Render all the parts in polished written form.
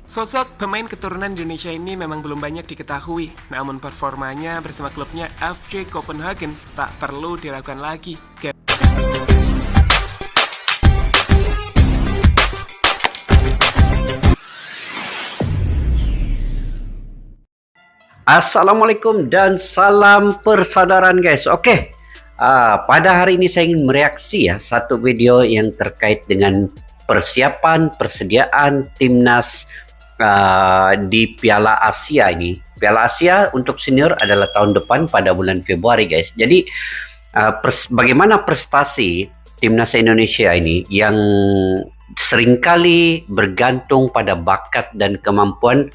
Sosok pemain keturunan Indonesia ini memang belum banyak diketahui, namun performanya bersama klubnya FC Copenhagen tak perlu diragukan lagi. Assalamualaikum dan salam persaudaraan guys. Oke, pada hari ini saya ingin mereaksi ya satu video yang terkait dengan persediaan timnas di Piala Asia ini. Piala Asia untuk senior adalah tahun depan pada bulan Februari guys. Jadi bagaimana prestasi timnas Indonesia ini yang seringkali bergantung pada bakat dan kemampuan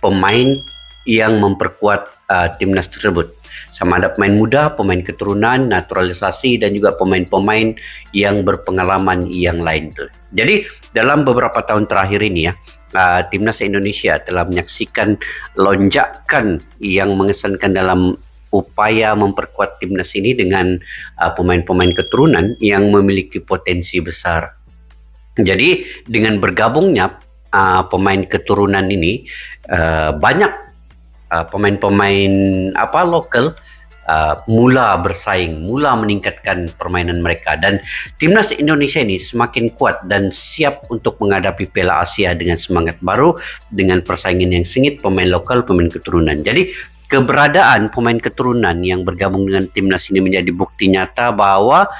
pemain yang memperkuat timnas tersebut. Sama ada pemain muda, pemain keturunan, naturalisasi, dan juga pemain-pemain yang berpengalaman yang lain. Jadi dalam beberapa tahun terakhir ini ya, timnas Indonesia telah menyaksikan lonjakan yang mengesankan dalam upaya memperkuat timnas ini dengan pemain-pemain keturunan yang memiliki potensi besar. Jadi dengan bergabungnya pemain keturunan ini, banyak pemain-pemain lokal mula bersaing, mula meningkatkan permainan mereka, dan timnas Indonesia ini semakin kuat dan siap untuk menghadapi Piala Asia dengan semangat baru, dengan persaingan yang sengit pemain lokal, pemain keturunan. Jadi keberadaan pemain keturunan yang bergabung dengan timnas ini menjadi bukti nyata bahwa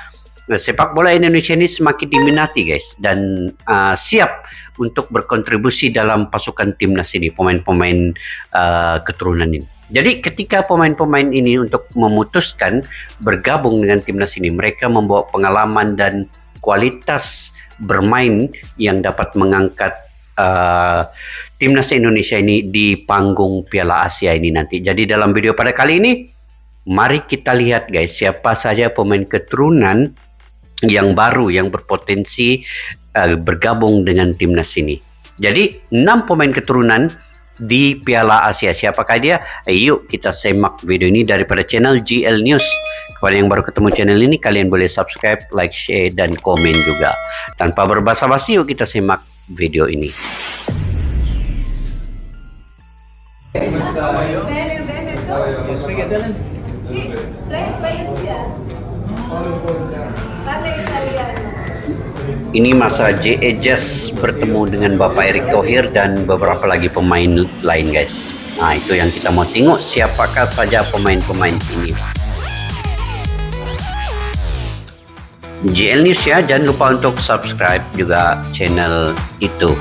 sepak bola Indonesia ini semakin diminati guys, dan siap untuk berkontribusi dalam pasukan timnas ini, pemain-pemain keturunan ini. Jadi ketika pemain-pemain ini untuk memutuskan bergabung dengan timnas ini, mereka membawa pengalaman dan kualitas bermain yang dapat mengangkat timnas Indonesia ini di panggung Piala Asia ini nanti. Jadi dalam video pada kali ini, mari kita lihat guys, siapa saja pemain keturunan yang baru yang berpotensi bergabung dengan timnas ini. Jadi 6 pemain keturunan di Piala Asia. Siapakah dia? Yuk kita simak video ini daripada channel GL News. Kepada yang baru ketemu channel ini, kalian boleh subscribe, like, share, dan komen juga. Tanpa berbasa-basi, yuk kita simak video ini. Ini masa JE Jazz bertemu dengan Bapak Erick Thohir dan beberapa lagi pemain lain guys. Nah itu yang kita mau tengok, siapakah saja pemain-pemain ini. GL News ya, jangan lupa untuk subscribe juga channel itu.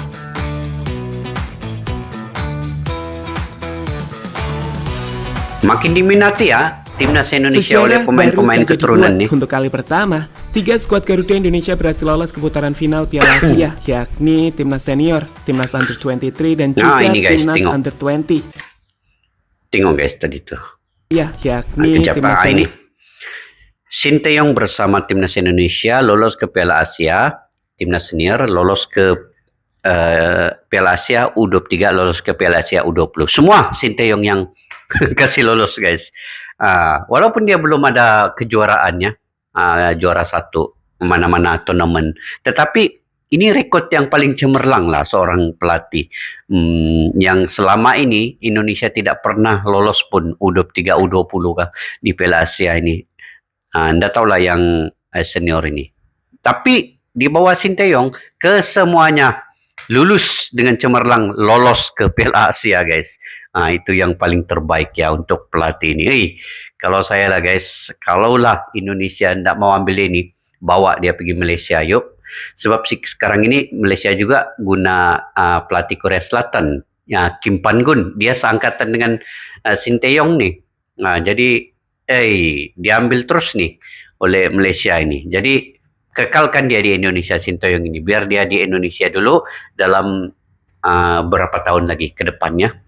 Makin diminati ya timnas Indonesia oleh pemain-pemain keturunan nih. Untuk kali pertama, 3 skuad Garuda Indonesia berhasil lolos ke putaran final Piala Asia, yakni timnas senior, timnas under 23 dan juga ini guys, timnas tengok. under 20. Tengok guys tadi tuh. Ya, yakni timnas ini. Sinteyong bersama timnas Indonesia lolos ke Piala Asia, timnas senior lolos ke Piala Asia U23, lolos ke Piala Asia U20. Semua Sinteyong yang kasih lolos guys. Walaupun dia belum ada kejuaraannya, juara 1 mana-mana turnamen, tetapi ini rekod yang paling cemerlang lah seorang pelatih yang selama ini Indonesia tidak pernah lolos pun U23, U20 kah di Piala Asia ini. Anda tahulah yang senior ini. Tapi di bawah Sinteyong kesemuanya lulus dengan cemerlang, lolos ke Piala Asia guys. Itu yang paling terbaik ya untuk pelatih ini. Kalau saya lah guys, kalaulah Indonesia tidak mau ambil ini, bawa dia pergi Malaysia yuk. Sebab sekarang ini Malaysia juga guna pelatih Korea Selatan ya, Kim Pan-gun. Dia seangkatan dengan Sinteyong nih. Jadi diambil terus nih oleh Malaysia ini. Jadi kekalkan dia di Indonesia Sinteyong ini, biar dia di Indonesia dulu dalam beberapa tahun lagi ke depannya.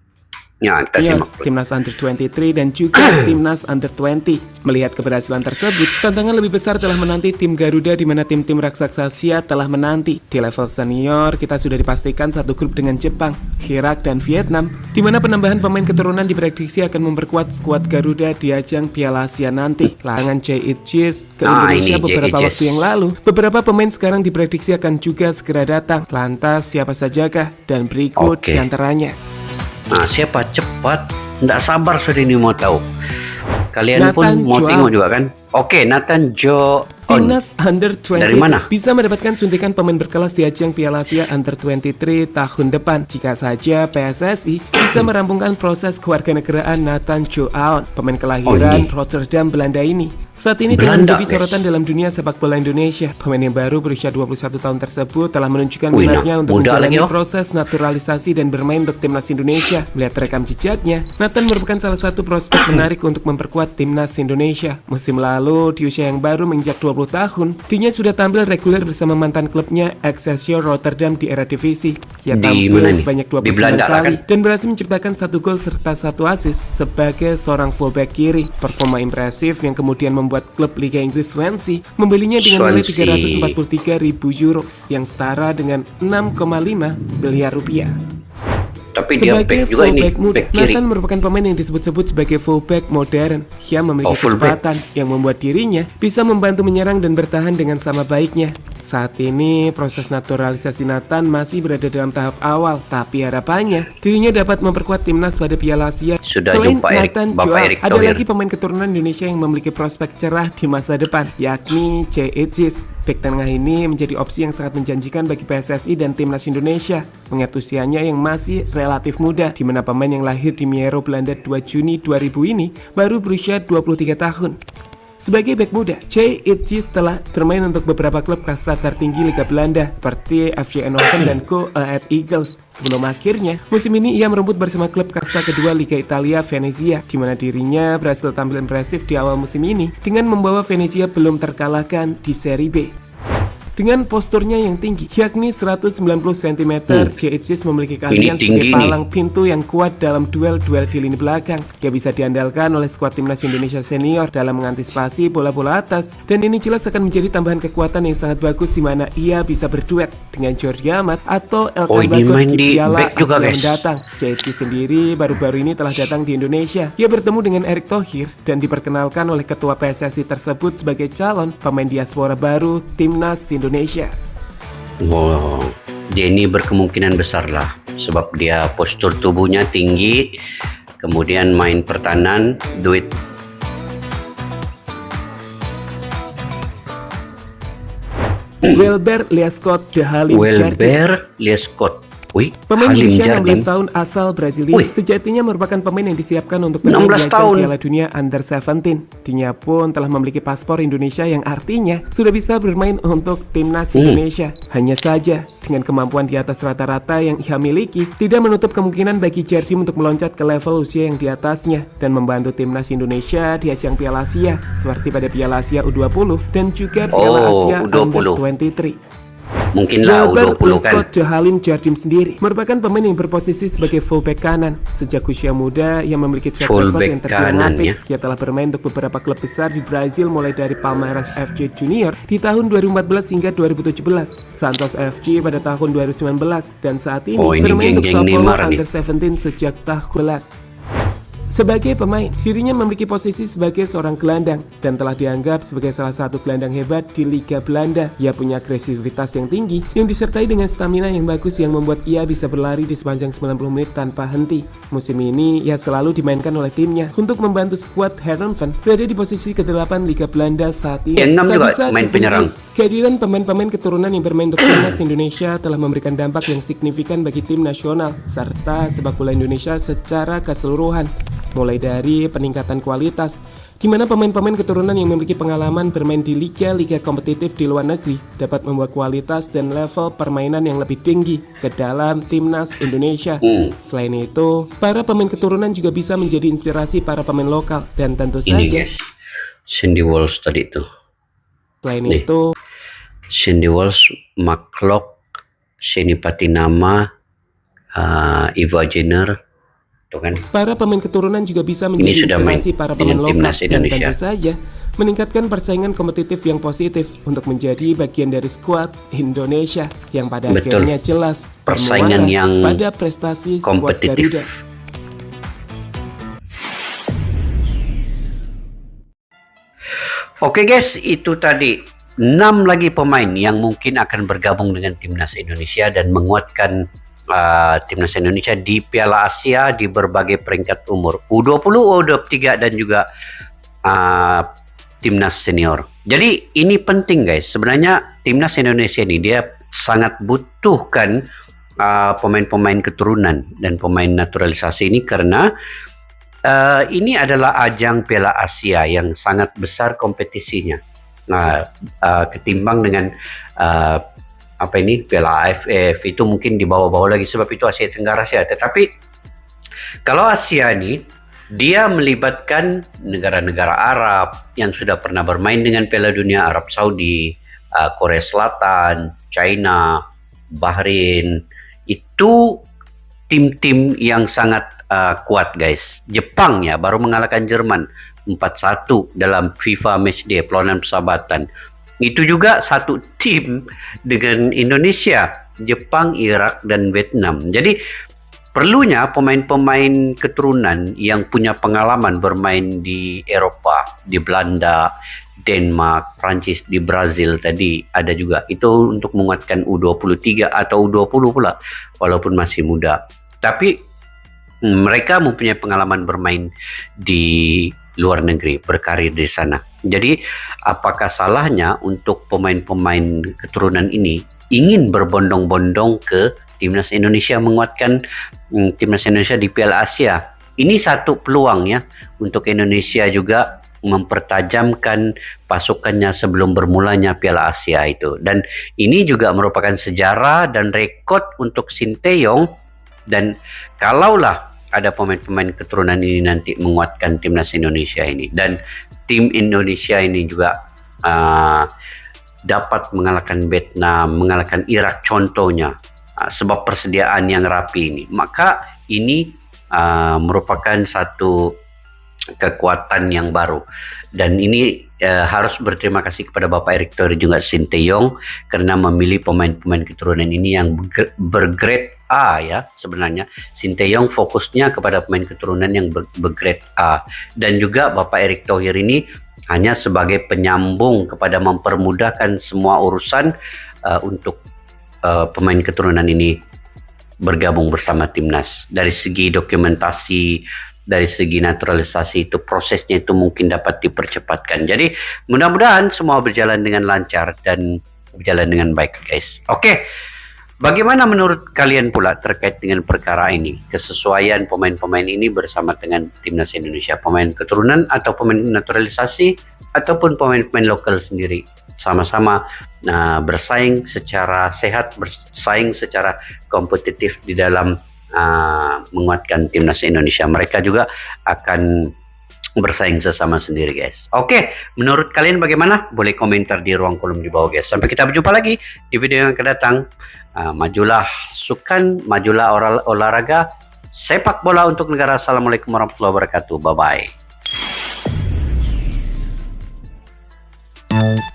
Ya, kita simak dulu. Timnas Under 23 dan juga Timnas Under 20. Melihat keberhasilan tersebut, tantangan lebih besar telah menanti tim Garuda di mana tim-tim raksasa Asia telah menanti. Di level senior, kita sudah dipastikan satu grup dengan Jepang, Irak, dan Vietnam, di mana penambahan pemain keturunan diprediksi akan memperkuat skuad Garuda di ajang Piala Asia nanti. Larangan J.H. ke Indonesia beberapa waktu yang lalu. Beberapa pemain sekarang diprediksi akan juga segera datang. Lantas siapa sajakah? Dan berikut diantaranya. Nah, siapa? Cepat, nggak sabar sudah ini mau tahu. Kalian Nathan pun mau Joao. tengok juga kan? Oke, Nathan Joao. Timnas Under 20 Dari mana? bisa mendapatkan suntikan pemain berkelas di ajang Piala Asia Under 23 tahun depan jika saja PSSI bisa merampungkan proses kewarganegaraan Nathan Joao, pemain kelahiran Rotterdam, Belanda ini. Saat ini telah Belanda, menjadi sorotan dalam dunia sepak bola Indonesia. Pemain yang baru berusia 21 tahun tersebut telah menunjukkan minatnya untuk menjalani proses naturalisasi dan bermain untuk timnas Indonesia. Melihat rekam jejaknya, Nathan merupakan salah satu prospek menarik untuk memperkuat timnas Indonesia. Musim lalu, di usia yang baru menginjak 20 tahun, dirinya sudah tampil reguler bersama mantan klubnya Excelsior Rotterdam di Eredivisie. Ia tampil sebanyak 29 kali dan berhasil menciptakan 1 gol serta 1 assist sebagai seorang fullback kiri. Performa impresif yang kemudian membuat klub Liga Inggris Swansea membelinya dengan nilai 343.000 euro yang setara dengan 6,5 miliar rupiah. Tapi sebagai dia juga fullback ini, muda, back kiri. Nathan merupakan pemain yang disebut-sebut sebagai fullback modern. Ia memiliki kecepatan yang membuat dirinya bisa membantu menyerang dan bertahan dengan sama baiknya. Saat ini proses naturalisasi Nathan masih berada dalam tahap awal, tapi harapannya dirinya dapat memperkuat timnas pada Piala Asia. Selain Nathan Joao, ada lagi pemain keturunan Indonesia yang memiliki prospek cerah di masa depan, yakni J.H. Bek tengah ini menjadi opsi yang sangat menjanjikan bagi PSSI dan timnas Indonesia. Mengingat usianya yang masih relatif muda, di mana pemain yang lahir di Miero, Belanda 2 Juni 2000 ini baru berusia 23 tahun. Sebagai bek muda, J.H. telah bermain untuk beberapa klub kasta tertinggi Liga Belanda seperti FC Eindhoven dan Go Ahead Eagles. Sebelum akhirnya, musim ini ia merebut bersama klub kasta kedua Liga Italia Venezia, di mana dirinya berhasil tampil impresif di awal musim ini dengan membawa Venezia belum terkalahkan di Serie B. Dengan posturnya yang tinggi, yakni 190 cm, J.H. memiliki keahlian sebagai palang pintu yang kuat dalam duel-duel di lini belakang. Ia bisa diandalkan oleh skuad timnas Indonesia senior dalam mengantisipasi bola-bola atas, dan ini jelas akan menjadi tambahan kekuatan yang sangat bagus di mana ia bisa berduet dengan Jordi Amat atau Elkan Bagot di Piala Asia mendatang. J.H. sendiri baru-baru ini telah datang di Indonesia. Ia bertemu dengan Erick Thohir dan diperkenalkan oleh ketua PSSI tersebut sebagai calon pemain diaspora baru timnas Indonesia. Wow, dia ini berkemungkinan besar lah sebab dia postur tubuhnya tinggi, kemudian main pertahanan, duit. Wilber Liescott de Halim pemain berusia 16 tahun asal Brasilia, sejatinya merupakan pemain yang disiapkan untuk bermain di ajang Piala Dunia Under 17. Dirinya pun telah memiliki paspor Indonesia yang artinya sudah bisa bermain untuk timnas Indonesia. Hanya saja, dengan kemampuan di atas rata-rata yang ia miliki, tidak menutup kemungkinan bagi Jardim untuk meloncat ke level usia yang di atasnya dan membantu timnas Indonesia di ajang Piala Asia, seperti pada Piala Asia U20 dan juga Piala Asia Under 23. Mungkinlah U20 kan. Liescott de Halim Jardim sendiri merupakan pemain yang berposisi sebagai fullback kanan. Sejak usia muda, ia memiliki track record yang terbilang apik. Ia telah bermain untuk beberapa klub besar di Brazil mulai dari Palmeiras FC Junior di tahun 2014 hingga 2017, Santos FC pada tahun 2019, dan saat ini bermain untuk Sao Paulo Under 17 sejak tahun 2011. Sebagai pemain, dirinya memiliki posisi sebagai seorang gelandang dan telah dianggap sebagai salah satu gelandang hebat di Liga Belanda. Ia punya agresivitas yang tinggi yang disertai dengan stamina yang bagus yang membuat ia bisa berlari di sepanjang 90 menit tanpa henti. Musim ini, ia selalu dimainkan oleh timnya untuk membantu skuad Heerenveen berada di posisi ke-8 Liga Belanda saat ini. Tak bisa main penyerang. Kehadiran pemain-pemain keturunan yang bermain untuk timnas Indonesia telah memberikan dampak yang signifikan bagi tim nasional serta sepak bola Indonesia secara keseluruhan. Mulai dari peningkatan kualitas, di mana pemain-pemain keturunan yang memiliki pengalaman bermain di liga-liga kompetitif di luar negeri dapat membawa kualitas dan level permainan yang lebih tinggi ke dalam timnas Indonesia. Selain itu, para pemain keturunan juga bisa menjadi inspirasi para pemain lokal dan tentu saja Sandy Walsh tadi itu. Selain itu, Sandy Walsh, McClough, Sheni Patinama, Iva Jenner, Tuh kan. Para pemain keturunan juga bisa menjadi sudah main inspirasi para dengan pemain lokal timnas dan Indonesia. tentu saja meningkatkan persaingan kompetitif yang positif untuk menjadi bagian dari skuad Indonesia yang pada Betul. akhirnya jelas Persaingan bermuara yang pada prestasi skuad Garuda. kompetitif. Oke guys, itu tadi 6 lagi pemain yang mungkin akan bergabung dengan timnas Indonesia dan menguatkan timnas Indonesia di Piala Asia di berbagai peringkat umur U20, U23 dan juga timnas senior. Jadi ini penting guys. Sebenarnya timnas Indonesia ini dia sangat butuhkan pemain-pemain keturunan dan pemain naturalisasi ini karena ini adalah ajang Piala Asia yang sangat besar kompetisinya. Ketimbang dengan Piala AFF itu mungkin di bawah-bawah lagi sebab itu Asia Tenggara saja. Tetapi kalau Asia ini dia melibatkan negara-negara Arab yang sudah pernah bermain dengan Piala Dunia, Arab Saudi, Korea Selatan, China, Bahrain. Itu tim-tim yang sangat kuat guys. Jepang ya baru mengalahkan Jerman 4-1 dalam FIFA Matchday perlawanan persahabatan. Itu juga satu tim dengan Indonesia, Jepang, Irak dan Vietnam. Jadi perlunya pemain-pemain keturunan yang punya pengalaman bermain di Eropa, di Belanda, Denmark, Prancis, di Brazil tadi ada juga. Itu untuk menguatkan U23 atau U20 pula walaupun masih muda. Tapi mereka mempunyai pengalaman bermain di luar negeri, berkarir di sana. Jadi apakah salahnya untuk pemain-pemain keturunan ini ingin berbondong-bondong ke timnas Indonesia, menguatkan timnas Indonesia di Piala Asia? Ini satu peluang ya untuk Indonesia juga mempertajamkan pasukannya sebelum bermulanya Piala Asia itu. Dan ini juga merupakan sejarah dan rekod untuk Sinteyong. Dan kalaulah ada pemain-pemain keturunan ini nanti menguatkan timnas Indonesia ini dan tim Indonesia ini juga dapat mengalahkan Vietnam, mengalahkan Irak contohnya, sebab persediaan yang rapi ini, maka ini merupakan satu kekuatan yang baru. Dan ini harus berterima kasih kepada Bapak Erick Thohir juga Sinteyong karena memilih pemain-pemain keturunan ini yang bergrade A ya. Sebenarnya Sinteyong fokusnya kepada pemain keturunan yang bergrade A, dan juga Bapak Erick Thohir ini hanya sebagai penyambung kepada mempermudahkan semua urusan untuk pemain keturunan ini bergabung bersama timnas. Dari segi dokumentasi, dari segi naturalisasi itu prosesnya itu mungkin dapat dipercepatkan. Jadi mudah-mudahan semua berjalan dengan lancar dan berjalan dengan baik guys. Oke. Bagaimana menurut kalian pula terkait dengan perkara ini? Kesesuaian pemain-pemain ini bersama dengan timnas Indonesia, pemain keturunan atau pemain naturalisasi ataupun pemain-pemain lokal sendiri, sama-sama bersaing secara sehat, bersaing secara kompetitif di dalam menguatkan timnas Indonesia. Mereka juga akan bersaing sesama sendiri guys. Oke, menurut kalian bagaimana? Boleh komentar di ruang kolom di bawah guys. Sampai kita berjumpa lagi di video yang akan datang. Majulah sukan, majulah olahraga sepak bola untuk negara. Assalamualaikum warahmatullahi wabarakatuh. Bye bye.